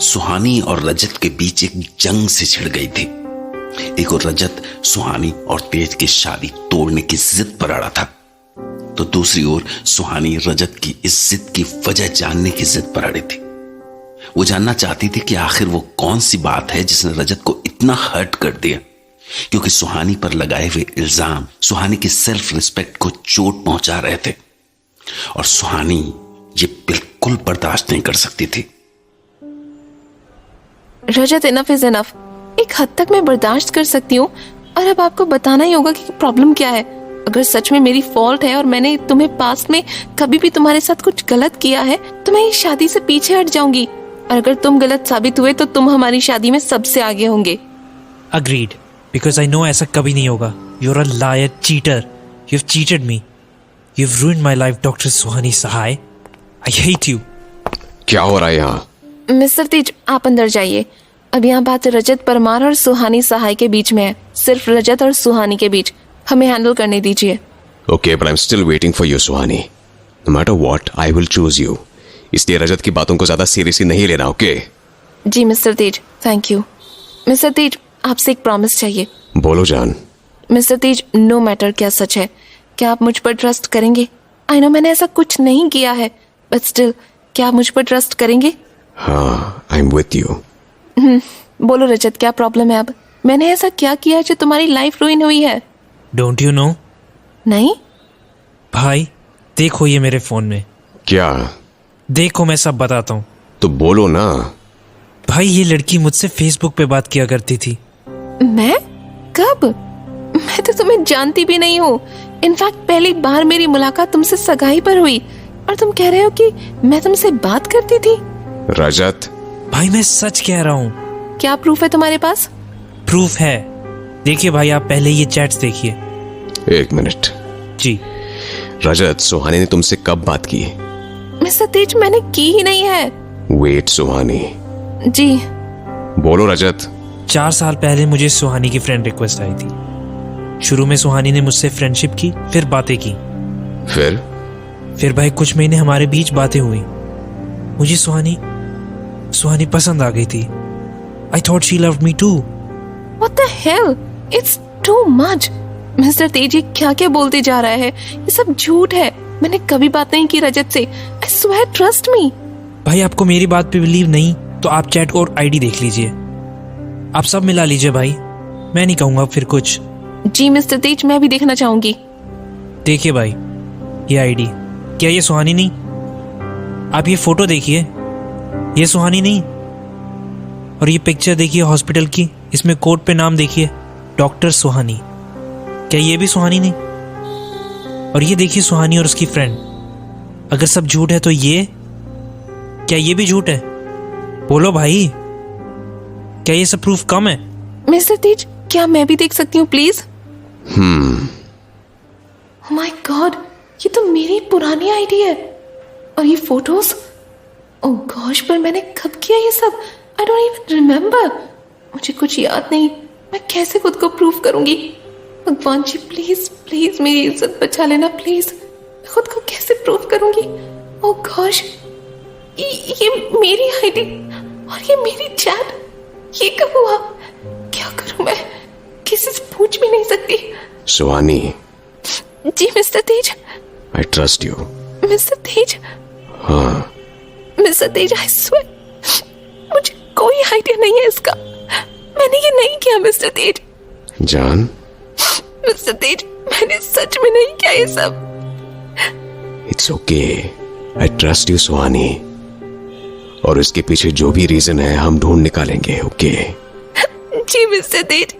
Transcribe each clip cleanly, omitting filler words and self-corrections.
सुहानी और रजत के बीच एक जंग से छिड़ गई थी। एक और रजत सुहानी और तेज की शादी तोड़ने की जिद पर अड़ा था, तो दूसरी ओर सुहानी रजत की इस जिद की वजह जानने की जिद पर अड़ी थी। वो जानना चाहती थी कि आखिर वो कौन सी बात है जिसने रजत को इतना हर्ट कर दिया, क्योंकि सुहानी पर लगाए हुए इल्जाम सुहानी की सेल्फ रिस्पेक्ट को चोट पहुंचा रहे थे और सुहानी ये बिल्कुल बर्दाश्त नहीं कर सकती थी। रजत, इनफ इज इनफ। एक हद तक मैं बर्दाश्त कर सकती हूँ, और अब आपको बताना ही होगा कि प्रॉब्लम क्या है। अगर सच में मेरी फॉल्ट है और मैंने तुम्हें पास्ट में कभी भी तुम्हारे साथ कुछ गलत किया है, तो मैं इस शादी से पीछे हट जाऊंगी, और अगर तुम गलत साबित हुए तो तुम हमारी शादी में सबसे आगे होंगे। Agreed, because I know ऐसा कभी नहीं होगा। You're a liar, cheater. You've cheated me. You've ruined my life, Dr. Suhani Sahay. I hate you. क्या हो रहा है यहाँ? मिस्टर तेज, आप अंदर जाइए। अब यहाँ बात रजत परमार और सुहानी सहाय के बीच में है, सिर्फ रजत और सुहानी के बीच। हमें हैंडल करने दीजिए। Okay, but I'm still waiting for you, Suhani. No matter what, I will choose you. इसलिए रजत की बातों को ज्यादा सीरियसली नहीं लेना, ओके? जी mister Tej, thank you. Mister Tej, आपसे एक प्रॉमिस चाहिए। बोलो जान। मिस्टर तेज, नो मैटर क्या सच है, क्या आप मुझ पर ट्रस्ट करेंगे? आई नो मैंने ऐसा कुछ नहीं किया है, बट स्टिल क्या आप मुझ पर ट्रस्ट करेंगे? हाँ, आई एम विथ यू। बोलो रजत, क्या प्रॉब्लम है अब? मैंने ऐसा क्या किया जो तुम्हारी लाइफ रुइन हुई है? Don't you know? नहीं? भाई देखो ये मेरे फोन में। क्या? देखो मैं सब बताता हूँ। तो बोलो ना। भाई ये लड़की मुझसे फेसबुक पे बात किया करती थी। मैं? कब? मैं तो तुम्हें जानती भी नहीं हूँ। इनफैक्ट पहली बार मेरी मुलाकात तुमसे सगाई पर हुई, और तुम कह रहे हो कि मैं तुमसे बात करती थी? रजत, भाई मैं सच कह रहा हूँ। क्या प्रूफ है तुम्हारे पास? प्रूफ है, देखिए भाई आप पहले ये चैट्स देखिए। एक मिनट। जी। रजत, सुहानी ने तुमसे कब बात की? मिस्टर तेज, मैंने की ही नहीं है। वेट सुहानी। जी। बोलो रजत। 4 साल पहले मुझे सुहानी की फ्रेंड रिक्वेस्ट आई थी। शुरू में सुहानी ने मुझसे फ्रेंडशिप की, फिर बातें की। फिर भाई कुछ महीने हमारे बीच बातें हुई। मुझे सुहानी पसंद आ गई थी। I thought she loved me too. What the hell? It's too much. Mister Tej, ये क्या बोलते जा रहा है? ये सब झूठ है। मैंने कभी बात नहीं की रजत से। I swear, trust me. भाई आपको मेरी बात पे बिलीव नहीं तो आप चैट और आईडी देख लीजिए। आप सब मिला लीजिए भाई, मैं नहीं कहूंगा फिर कुछ। जी मिस्टर तेज, मैं भी देखना चाहूंगी। देखिए भाई ये आईडी, क्या ये सुहानी नहीं? आप ये फोटो देखिए, ये सुहानी नहीं? और ये पिक्चर देखिए हॉस्पिटल की, इसमें कोट पे नाम देखिए, डॉक्टर सुहानी। क्या ये भी सुहानी नहीं? और ये देखिए सुहानी और उसकी फ्रेंड। अगर सब झूठ है तो क्या ये भी झूठ है? बोलो भाई, क्या ये सब प्रूफ कम है? मिस्टर तेज, क्या मैं भी देख सकती हूँ प्लीज? माय गॉड, ये तो मेरी पुरानी आईडी है। और ये फोटोज, ओह गॉश, पर मैंने कब किया ये सब? I don't even remember. मुझे कुछ याद नहीं। मैं कैसे खुद को प्रूफ करूंगी? भगवान जी प्लीज प्लीज मेरी इज्जत बचा लेना प्लीज। मैं खुद को कैसे प्रूफ करूंगी? ओह गॉश, ये मेरी आईडी और ये मेरी चैट, ये कब हुआ? क्या करूं मैं? किसी से पूछ भी नहीं सकती। सुहानी। जी mister Tej. I trust you. Mister Tej. हाँ। मिस्टर तेज, आई स्वेयर मुझे कोई आइडिया नहीं है इसका। मैंने ये नहीं किया मिस्टर तेज। जान। मिस्टर तेज, मैंने सच में नहीं किया ये सब। It's okay, I trust you Suhani, और इसके पीछे जो भी रीजन है हम ढूंढ निकालेंगे, ओके? जी मिस्टर तेज।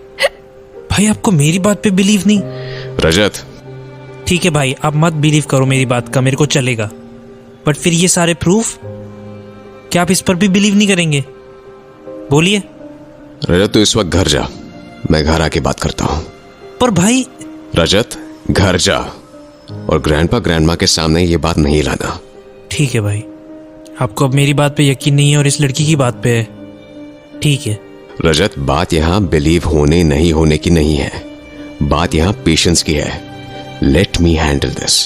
भाई आपको मेरी बात पे बिलीव नहीं? रजत। ठीक है भाई, आप मत बिलीव करो मेरी बात का, मेरे को चलेगा, बट फिर ये सारे प्रूफ, क्या आप इस पर भी बिलीव नहीं करेंगे? बोलिए। रजत तू इस वक्त घर जा, मैं घर आके बात करता हूँ। पर भाई। रजत घर जा, और ग्रैंडपा ग्रैंडमा के सामने ये बात नहीं लाना। ठीक है भाई, आपको अब मेरी बात पे यकीन नहीं है और इस लड़की की बात पे है, ठीक है? रजत, बात यहाँ बिलीव होने नहीं होने की नहीं है, बात यहाँ पेशेंस की है। Let me handle this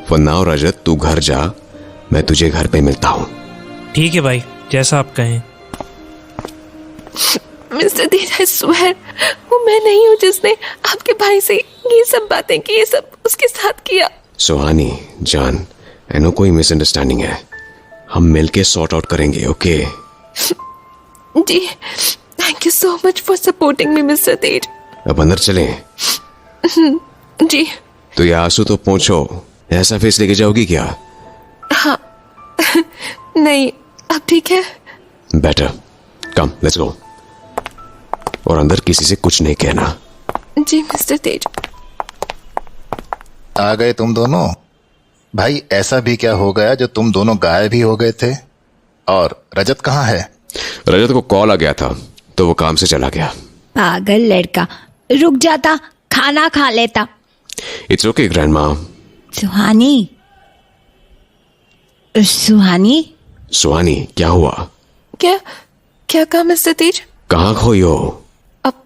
for now. Rajat तू घर जा, मैं तुझे घर पे मिलता हूँ। ठीक है भाई, जैसा आप कहें। मिस्टर तेज, आई स्वेयर वो मैं नहीं हूँ जिसने आपके भाई से ये सब बातें की, ये सब उसके साथ किया। सुहानी जान, एनो कोई मिसअंडरस्टैंडिंग है, हम मिलके सॉर्ट आउट करेंगे, ओके? जी, thank you so much for supporting me mister Tej. अब अंदर चलें। जी तो ये आंसू तो पहुंचो, ऐसा फेस लेके जाओगी क्या? हाँ नहीं, अब ठीक है। Better, come let's go. और अंदर किसी से कुछ नहीं कहना। जी मिस्टर तेज। आ गए तुम दोनों? भाई ऐसा भी क्या हो गया जो तुम दोनों गायब ही हो गए थे? और रजत कहाँ है? रजत को कॉल आ गया था तो वो काम से चला गया। पागल लड़का, रुक जाता, खाना खा लेता। It's okay grandma. Suhani, Suhani, Suhani क्या हुआ? क्या क्या कहा मिस्टर तेज? कहाँ खोई हो? अब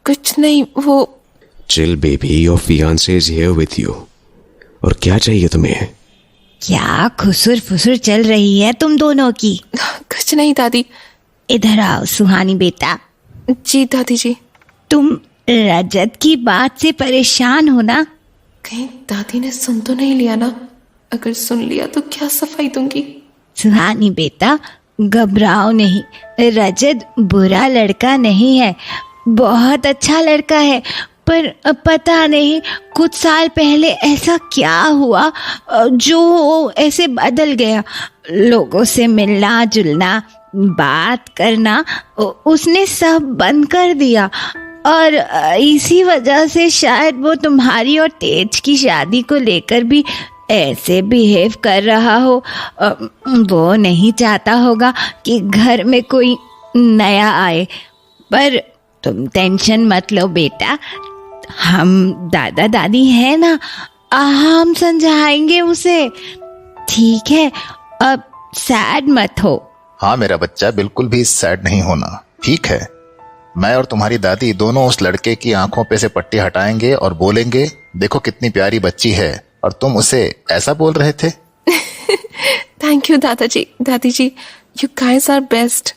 कुछ नहीं, वो chill baby, your fiance is here with you. और क्या चाहिए तुम्हें? क्या खुसुर फुसुर चल रही है तुम दोनों की? कुछ नहीं दादी। इधर आओ सुहानी बेटा। जी दादी जी। तुम रजत की बात से परेशान हो ना? कहीं दादी ने सुन तो नहीं लिया ना? अगर सुन लिया तो क्या सफाई दूंगी। सुहानी बेटा, घबराओ नहीं, रजत बुरा लड़का नहीं है, बहुत अच्छा लड़का है। पर पता नहीं कुछ साल पहले ऐसा क्या हुआ जो ऐसे बदल गया। लोगों से मिलना जुलना, बात करना उसने सब बंद कर दिया। और इसी वजह से शायद वो तुम्हारी और तेज की शादी को लेकर भी ऐसे बिहेव कर रहा हो। वो नहीं चाहता होगा कि घर में कोई नया आए। पर तुम टेंशन मत लो बेटा, हम दादा दादी हैं ना, हम समझाएंगे उसे, ठीक है? अब सैड मत हो। हाँ मेरा बच्चा, बिल्कुल भी सैड नहीं होना, ठीक है? मैं और तुम्हारी दादी दोनों उस लड़के की आंखों पे से पट्टी हटाएंगे और बोलेंगे, देखो कितनी प्यारी बच्ची है। और तुम उसे ऐसा बोल रहे थे? थैंक यू दादाजी, दादी जी, यू गाइस आर बेस्ट।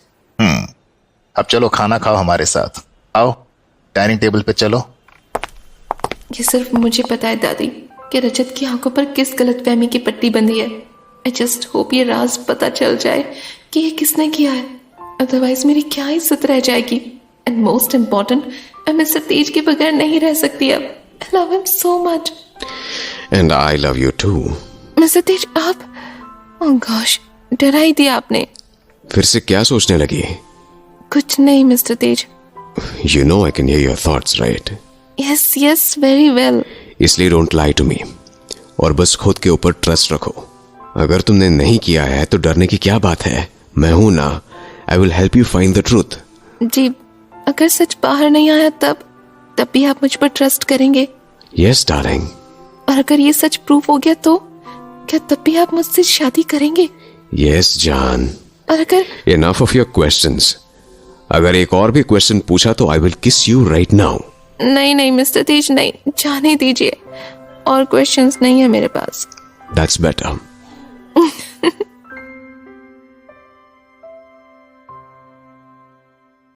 अब चलो खाना खाओ हमारे साथ। आओ डाइनिंग टेबल पे चलो। ये सिर्फ मुझे पता है दादी कि रजत की आंखों पर किस गलतफहमी की पट्टी बंधी है। आई जस्ट होप ये राज पता चल जाए कि ये किसने किया है, अदरवाइज मेरी क्या इज्जत रह जाएगी। एंड मोस्ट इम्पोर्टेंट, मैं मिस्टर तेज के बगैर नहीं रह सकती अब। I love him so much. And I love you too. Mister Tej आप, ओह गॉश, डरा ही दिया आपने। फिर से क्या सोचने लगी? कुछ नहीं mister Tej. You know I can hear your thoughts, right? Yes yes, very well. इसलिए डोंट लाई टू मी, और बस खुद के ऊपर ट्रस्ट रखो। अगर तुमने नहीं किया है तो डरने की क्या बात है? मैं हूं ना, I will help you find the truth. जी, अगर सच बाहर नहीं आया तब भी आप मुझ पर ट्रस्ट करेंगे? Yes darling. और अगर ये सच प्रूव हो गया तो क्या तब भी आप मुझसे शादी करेंगे? यस जान। और अगर इनफ ऑफ योर क्वेश्चंस। अगर एक और भी क्वेश्चन पूछा तो आई विल किस यू राइट नाउ। नहीं नहीं मिस्टर तेज, नहीं, जाने दीजिए, और क्वेश्चंस नहीं है मेरे पास। That's better.